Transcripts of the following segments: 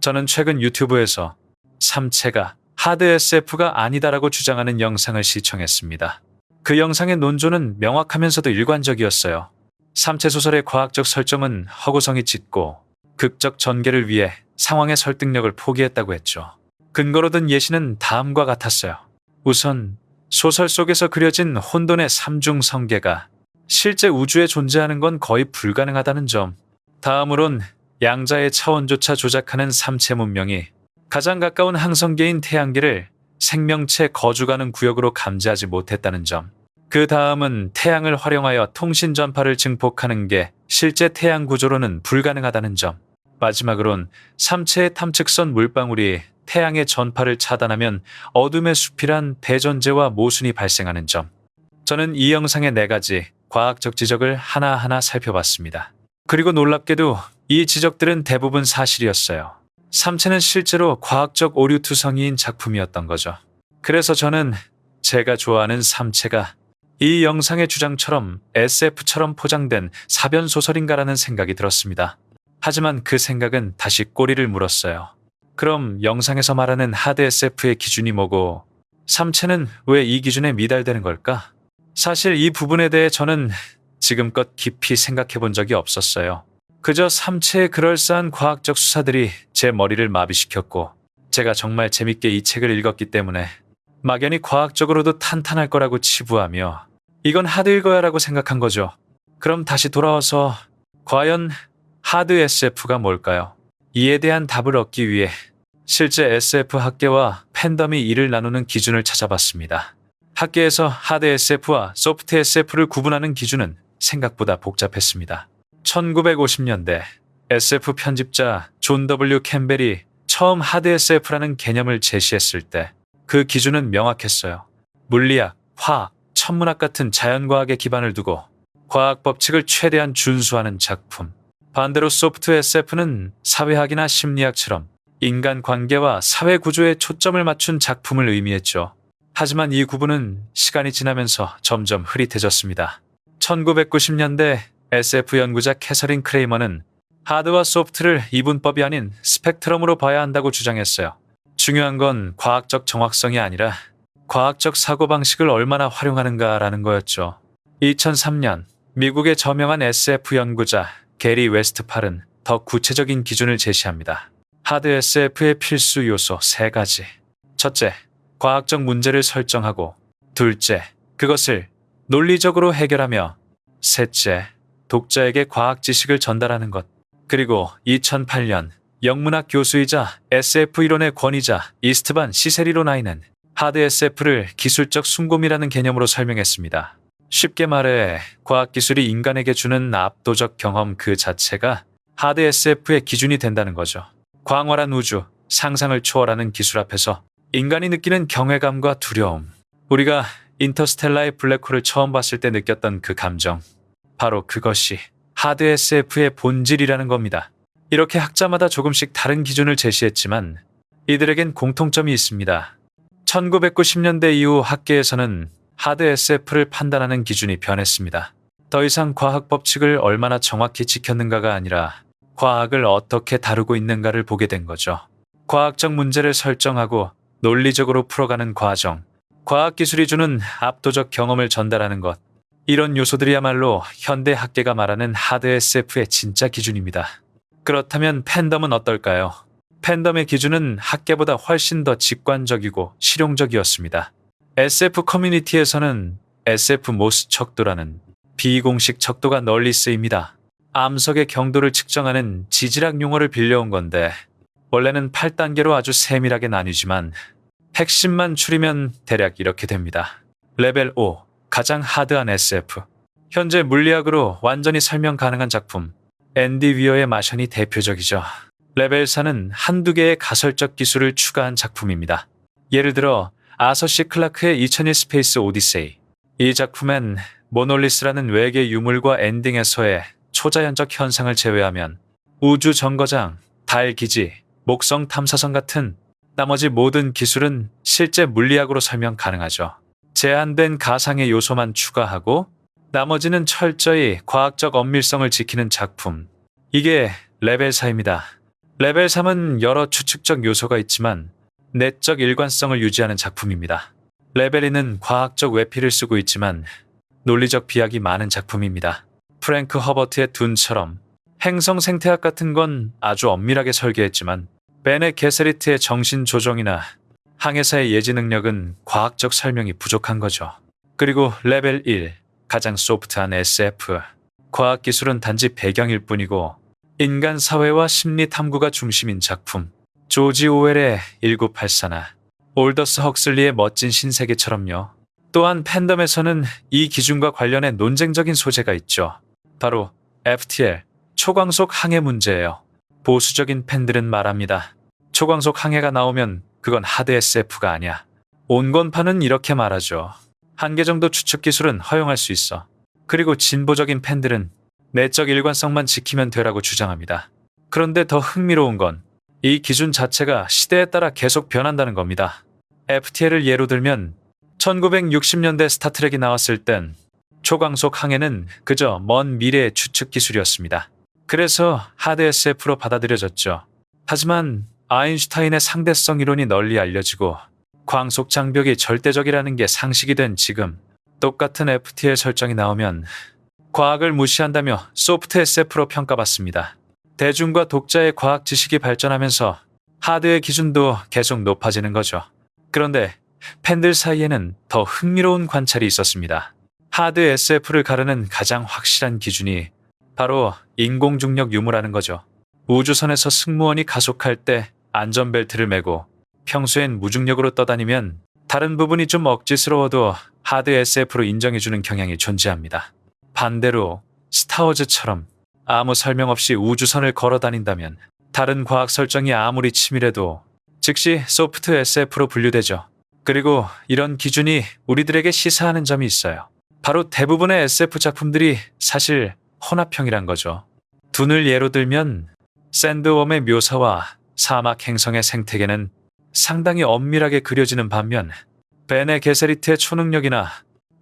저는 최근 유튜브에서 삼체가 하드 SF가 아니다라고 주장하는 영상을 시청했습니다. 그 영상의 논조는 명확하면서도 일관적이었어요. 삼체 소설의 과학적 설정은 허구성이 짙고 극적 전개를 위해 상황의 설득력을 포기했다고 했죠. 근거로 든 예시는 다음과 같았어요. 우선 소설 속에서 그려진 혼돈의 삼중 성계가 실제 우주에 존재하는 건 거의 불가능하다는 점. 다음으론 양자의 차원조차 조작하는 삼체 문명이 가장 가까운 항성계인 태양계를 생명체 거주가능 구역으로 감지하지 못했다는 점. 그 다음은 태양을 활용하여 통신 전파를 증폭하는 게 실제 태양 구조로는 불가능하다는 점. 마지막으론 삼체의 탐측선 물방울이 태양의 전파를 차단하면 어둠의 숲이란 대전제와 모순이 발생하는 점. 저는 이 영상의 4가지 과학적 지적을 하나하나 살펴봤습니다. 그리고 놀랍게도 이 지적들은 대부분 사실이었어요. 삼체는 실제로 과학적 오류투성이인 작품이었던 거죠. 그래서 저는 제가 좋아하는 삼체가 이 영상의 주장처럼 SF처럼 포장된 사변소설인가라는 생각이 들었습니다. 하지만 그 생각은 다시 꼬리를 물었어요. 그럼 영상에서 말하는 하드 SF의 기준이 뭐고 삼체는 왜 이 기준에 미달되는 걸까? 사실 이 부분에 대해 저는 지금껏 깊이 생각해 본 적이 없었어요. 그저 삼체의 그럴싸한 과학적 수사들이 제 머리를 마비시켰고 제가 정말 재밌게 이 책을 읽었기 때문에 막연히 과학적으로도 탄탄할 거라고 치부하며 이건 하드 읽어야라고 생각한 거죠. 그럼 다시 돌아와서 과연 하드 SF가 뭘까요? 이에 대한 답을 얻기 위해 실제 SF 학계와 팬덤이 이를 나누는 기준을 찾아봤습니다. 학계에서 하드 SF와 소프트 SF를 구분하는 기준은 생각보다 복잡했습니다. 1950년대 SF 편집자 존 W. 캠벨이 처음 하드 SF라는 개념을 제시했을 때 그 기준은 명확했어요. 물리학, 화학, 천문학 같은 자연과학에 기반을 두고 과학 법칙을 최대한 준수하는 작품. 반대로 소프트 SF는 사회학이나 심리학처럼 인간 관계와 사회 구조에 초점을 맞춘 작품을 의미했죠. 하지만 이 구분은 시간이 지나면서 점점 흐릿해졌습니다. 1990년대 SF 연구자 캐서린 크레이머는 하드와 소프트를 이분법이 아닌 스펙트럼으로 봐야 한다고 주장했어요. 중요한 건 과학적 정확성이 아니라 과학적 사고방식을 얼마나 활용하는가라는 거였죠. 2003년 미국의 저명한 SF 연구자 게리 웨스트팔은 더 구체적인 기준을 제시합니다. 하드 SF의 필수 요소 3가지. 첫째, 과학적 문제를 설정하고 둘째, 그것을 논리적으로 해결하며 셋째, 독자에게 과학 지식을 전달하는 것. 그리고 2008년 영문학 교수이자 SF 이론의 권위자 이스트반 시세리로나이는 하드 SF를 기술적 숨곰이라는 개념으로 설명했습니다. 쉽게 말해 과학기술이 인간에게 주는 압도적 경험 그 자체가 하드 SF의 기준이 된다는 거죠. 광활한 우주, 상상을 초월하는 기술 앞에서 인간이 느끼는 경외감과 두려움. 우리가 인터스텔라의 블랙홀을 처음 봤을 때 느꼈던 그 감정. 바로 그것이 하드 SF의 본질이라는 겁니다. 이렇게 학자마다 조금씩 다른 기준을 제시했지만 이들에겐 공통점이 있습니다. 1990년대 이후 학계에서는 하드 SF를 판단하는 기준이 변했습니다. 더 이상 과학 법칙을 얼마나 정확히 지켰는가가 아니라 과학을 어떻게 다루고 있는가를 보게 된 거죠. 과학적 문제를 설정하고 논리적으로 풀어가는 과정, 과학기술이 주는 압도적 경험을 전달하는 것, 이런 요소들이야말로 현대 학계가 말하는 하드 SF의 진짜 기준입니다. 그렇다면 팬덤은 어떨까요? 팬덤의 기준은 학계보다 훨씬 더 직관적이고 실용적이었습니다. SF 커뮤니티에서는 SF 모스 척도라는 비공식 척도가 널리 쓰입니다. 암석의 경도를 측정하는 지질학 용어를 빌려온 건데 원래는 8단계로 아주 세밀하게 나뉘지만 핵심만 추리면 대략 이렇게 됩니다. 레벨 5, 가장 하드한 SF. 현재 물리학으로 완전히 설명 가능한 작품. 앤디 위어의 마션이 대표적이죠. 레벨 4는 한두 개의 가설적 기술을 추가한 작품입니다. 예를 들어 아서 시 클라크의 2001 스페이스 오디세이. 이 작품엔 모놀리스라는 외계 유물과 엔딩에서의 초자연적 현상을 제외하면 우주 정거장, 달 기지, 목성 탐사선 같은 나머지 모든 기술은 실제 물리학으로 설명 가능하죠. 제한된 가상의 요소만 추가하고 나머지는 철저히 과학적 엄밀성을 지키는 작품. 이게 레벨 4입니다. 레벨 3은 여러 추측적 요소가 있지만 내적 일관성을 유지하는 작품입니다. 레벨 2는 과학적 외피를 쓰고 있지만 논리적 비약이 많은 작품입니다. 프랭크 허버트의 둔처럼 행성 생태학 같은 건 아주 엄밀하게 설계했지만 베네 게세리트의 정신 조종이나 항해사의 예지 능력은 과학적 설명이 부족한 거죠. 그리고 레벨 1, 가장 소프트한 SF. 과학기술은 단지 배경일 뿐이고 인간 사회와 심리 탐구가 중심인 작품. 조지 오웰의 1984나 올더스 헉슬리의 멋진 신세계처럼요. 또한 팬덤에서는 이 기준과 관련해 논쟁적인 소재가 있죠. 바로 FTL, 초광속 항해 문제예요. 보수적인 팬들은 말합니다. 초광속 항해가 나오면 그건 하드 SF가 아니야. 온건파는 이렇게 말하죠. 한계 정도 추측 기술은 허용할 수 있어. 그리고 진보적인 팬들은 내적 일관성만 지키면 되라고 주장합니다. 그런데 더 흥미로운 건 이 기준 자체가 시대에 따라 계속 변한다는 겁니다. FTL을 예로 들면 1960년대 스타트rek이 나왔을 땐 초광속 항해는 그저 먼 미래의 추측 기술이었습니다. 그래서 하드 SF로 받아들여졌죠. 하지만 아인슈타인의 상대성 이론이 널리 알려지고 광속 장벽이 절대적이라는 게 상식이 된 지금 똑같은 FTL 설정이 나오면 과학을 무시한다며 소프트 SF로 평가받습니다. 대중과 독자의 과학 지식이 발전하면서 하드의 기준도 계속 높아지는 거죠. 그런데 팬들 사이에는 더 흥미로운 관찰이 있었습니다. 하드 SF를 가르는 가장 확실한 기준이 바로 인공중력 유무라는 거죠. 우주선에서 승무원이 가속할 때 안전벨트를 매고 평소엔 무중력으로 떠다니면 다른 부분이 좀 억지스러워도 하드 SF로 인정해주는 경향이 존재합니다. 반대로 스타워즈처럼 아무 설명 없이 우주선을 걸어 다닌다면 다른 과학 설정이 아무리 치밀해도 즉시 소프트 SF로 분류되죠. 그리고 이런 기준이 우리들에게 시사하는 점이 있어요. 바로 대부분의 SF 작품들이 사실 혼합형이란 거죠. 둔을 예로 들면 샌드웜의 묘사와 사막 행성의 생태계는 상당히 엄밀하게 그려지는 반면 베네 게세리트의 초능력이나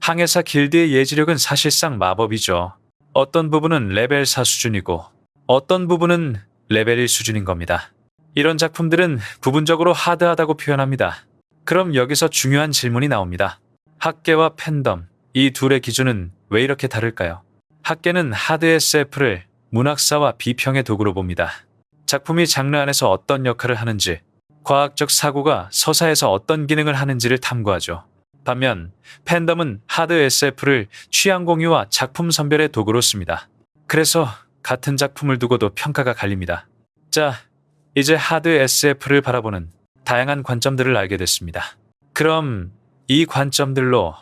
항해사 길드의 예지력은 사실상 마법이죠. 어떤 부분은 레벨 4 수준이고 어떤 부분은 레벨 1 수준인 겁니다. 이런 작품들은 부분적으로 하드하다고 표현합니다. 그럼 여기서 중요한 질문이 나옵니다. 학계와 팬덤, 이 둘의 기준은 왜 이렇게 다를까요? 학계는 하드 SF를 문학사와 비평의 도구로 봅니다. 작품이 장르 안에서 어떤 역할을 하는지, 과학적 사고가 서사에서 어떤 기능을 하는지를 탐구하죠. 반면 팬덤은 하드 SF를 취향 공유와 작품 선별의 도구로 씁니다. 그래서 같은 작품을 두고도 평가가 갈립니다. 자, 이제 하드 SF를 바라보는 다양한 관점들을 알게 됐습니다. 그럼 이 관점들로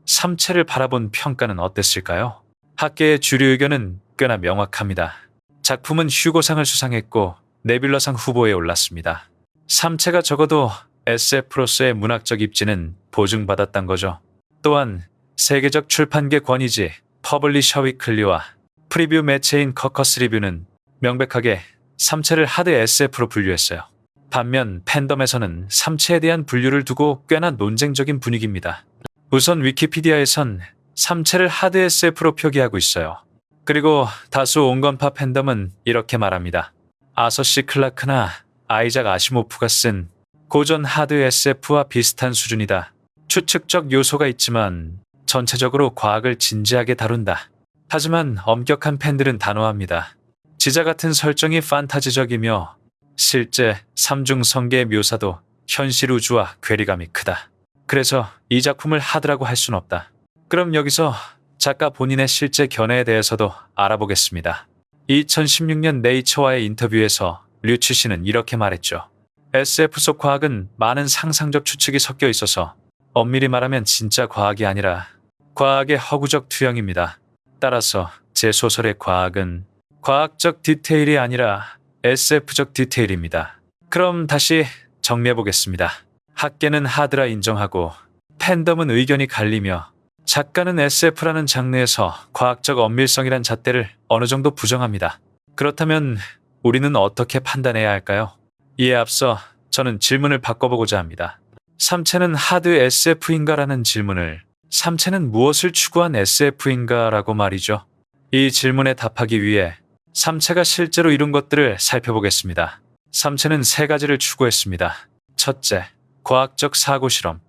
삼체를 바라본 평가는 어땠을까요? 학계의 주류 의견은 꽤나 명확합니다. 작품은 휴고상을 수상했고 네뷸라상 후보에 올랐습니다. 삼체가 적어도 SF로서의 문학적 입지는 보증받았단 거죠. 또한 세계적 출판계 권위지 퍼블리셔 위클리와 프리뷰 매체인 커커스 리뷰는 명백하게 삼체를 하드 SF로 분류했어요. 반면 팬덤에서는 삼체에 대한 분류를 두고 꽤나 논쟁적인 분위기입니다. 우선 위키피디아에선 삼체를 하드 SF로 표기하고 있어요. 그리고 다수 온건파 팬덤은 이렇게 말합니다. 아서 시 클라크나 아이작 아시모프가 쓴 고전 하드 SF와 비슷한 수준이다. 추측적 요소가 있지만 전체적으로 과학을 진지하게 다룬다. 하지만 엄격한 팬들은 단호합니다. 지자 같은 설정이 판타지적이며 실제 삼중성계의 묘사도 현실 우주와 괴리감이 크다. 그래서 이 작품을 하드라고 할 순 없다. 그럼 여기서 작가 본인의 실제 견해에 대해서도 알아보겠습니다. 2016년 네이처와의 인터뷰에서 류치 씨는 이렇게 말했죠. SF 속 과학은 많은 상상적 추측이 섞여 있어서 엄밀히 말하면 진짜 과학이 아니라 과학의 허구적 투영입니다. 따라서 제 소설의 과학은 과학적 디테일이 아니라 SF적 디테일입니다. 그럼 다시 정리해보겠습니다. 학계는 하드라 인정하고 팬덤은 의견이 갈리며 작가는 SF라는 장르에서 과학적 엄밀성이란 잣대를 어느 정도 부정합니다. 그렇다면 우리는 어떻게 판단해야 할까요? 이에 앞서 저는 질문을 바꿔보고자 합니다. 삼체는 하드 SF인가라는 질문을 삼체는 무엇을 추구한 SF인가라고 말이죠. 이 질문에 답하기 위해 삼체가 실제로 이룬 것들을 살펴보겠습니다. 삼체는 세 가지를 추구했습니다. 첫째, 과학적 사고 실험.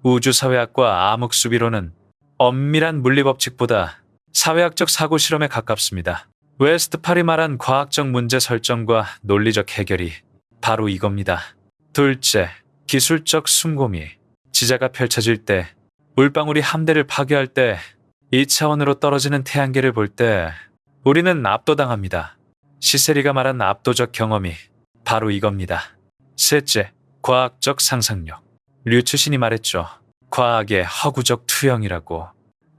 우주사회학과 암흑수비론은 엄밀한 물리법칙보다 사회학적 사고 실험에 가깝습니다. 웨스트팔이 말한 과학적 문제 설정과 논리적 해결이 바로 이겁니다. 둘째, 기술적 숭고미. 지자가 펼쳐질 때, 물방울이 함대를 파괴할 때, 2차원으로 떨어지는 태양계를 볼 때 우리는 압도당합니다. 시세리가 말한 압도적 경험이 바로 이겁니다. 셋째, 과학적 상상력. 류츠신이 말했죠. 과학의 허구적 투영이라고.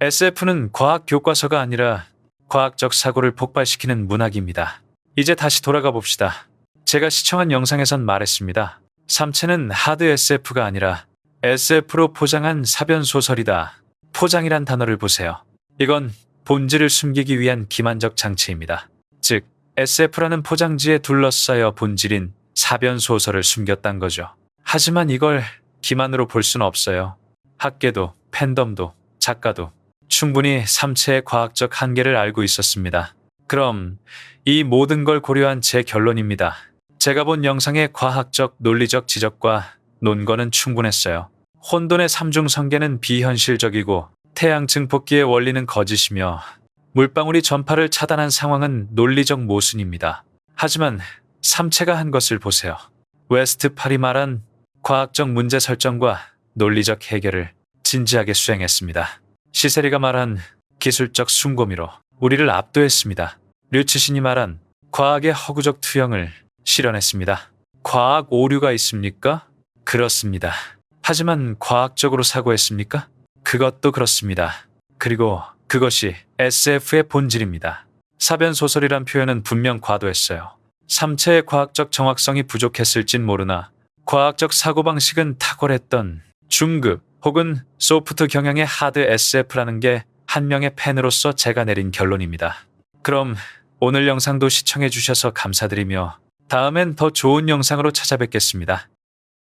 SF는 과학 교과서가 아니라 과학적 사고를 폭발시키는 문학입니다. 이제 다시 돌아가 봅시다. 제가 시청한 영상에선 말했습니다. 삼체는 하드 SF가 아니라 SF로 포장한 사변 소설이다. 포장이란 단어를 보세요. 이건 본질을 숨기기 위한 기만적 장치입니다. 즉, SF라는 포장지에 둘러싸여 본질인 사변 소설을 숨겼단 거죠. 하지만 이걸 기만으로 볼 수는 없어요. 학계도, 팬덤도, 작가도 충분히 삼체의 과학적 한계를 알고 있었습니다. 그럼 이 모든 걸 고려한 제 결론입니다. 제가 본 영상의 과학적, 논리적 지적과 논거는 충분했어요. 혼돈의 삼중 성계는 비현실적이고 태양 증폭기의 원리는 거짓이며 물방울이 전파를 차단한 상황은 논리적 모순입니다. 하지만 삼체가 한 것을 보세요. 웨스트팔이 말한 과학적 문제 설정과 논리적 해결을 진지하게 수행했습니다. 시세리가 말한 기술적 숭고미로 우리를 압도했습니다. 류츠신이 말한 과학의 허구적 투영을 실현했습니다. 과학 오류가 있습니까? 그렇습니다. 하지만 과학적으로 사고했습니까? 그것도 그렇습니다. 그리고 그것이 SF의 본질입니다. 사변소설이란 표현은 분명 과도했어요. 삼체의 과학적 정확성이 부족했을진 모르나 과학적 사고방식은 탁월했던 중급 혹은 소프트 경향의 하드 SF라는 게 한 명의 팬으로서 제가 내린 결론입니다. 그럼 오늘 영상도 시청해 주셔서 감사드리며 다음엔 더 좋은 영상으로 찾아뵙겠습니다.